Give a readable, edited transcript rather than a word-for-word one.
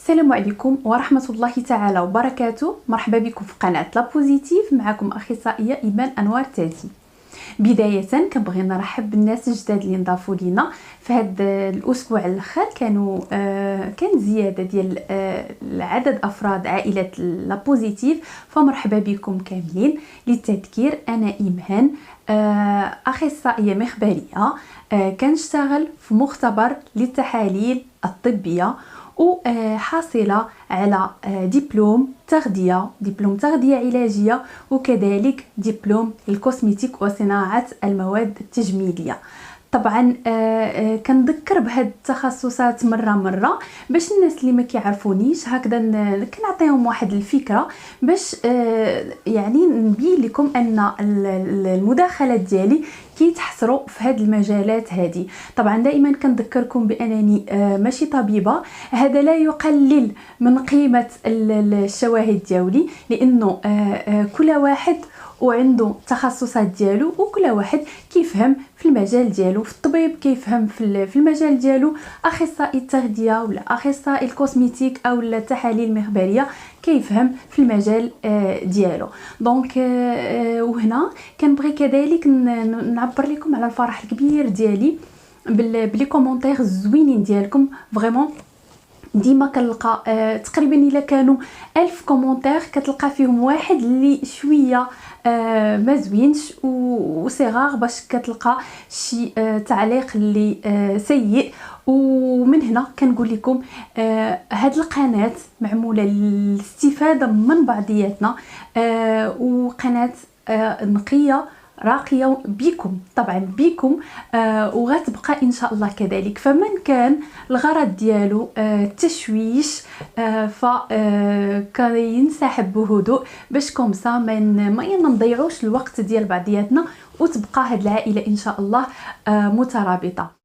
السلام عليكم ورحمة الله تعالى وبركاته. مرحبا بكم في قناة لا بوزيتيف، معكم أخصائية إيمان أنوار تاتي. بداية كنبغي نرحب بالناس الجداد اللي انضافوا لينا في هذا الأسبوع الأخير. كان زيادة ديال عدد أفراد عائلة لا بوزيتيف، فمرحبا بكم كاملين. للتذكير أنا إيمان، أخصائية مخبرية، كنشتغل في مختبر للتحاليل الطبية وحاصلة على دبلوم تغذية علاجية، وكذلك دبلوم الكوسميتيك وصناعة المواد التجميلية. طبعا كنذكر بهاد التخصصات مره باش الناس اللي ما كيعرفونيش هكذا كنعطيهم واحد الفكره، باش يعني نبين لكم ان المداخلات ديالي كيتحصروا في هاد المجالات هذه. طبعا دائما كنذكركم بانني ماشي طبيبه، هذا لا يقلل من قيمه الشواهد ديالي، لانه كل واحد وعنده تخصصات ديالو، وكل واحد كيفهم في المجال ديالو. في الطبيب كيفهم في المجال ديالو، اخصائي التغذيه ولا اخصائي الكوسميتيك او التحاليل المخبريه كيفهم في المجال ديالو. دونك وهنا كنبغي كذلك نعبر لكم على الفرح الكبير ديالي بلي كومونتير الزوينين ديالكم. فريمون ديما كنلقى تقريبا الا كانوا 1000 كومونتير كتلقى فيهم واحد اللي شويه ما زوينش، وصغار باش كتلقى شي تعليق اللي سيء. ومن هنا كنقول لكم هاد القناه معموله للاستفاده من بعضياتنا، وقناه نقيه راقيه بكم، طبعا بكم، وغتبقى ان شاء الله كذلك. فمن كان الغرض ديالو التشويش فكينسحب بهدوء، باش كومسا ما نضيعوش الوقت ديال بعضياتنا، وتبقى هاد العائله ان شاء الله مترابطه.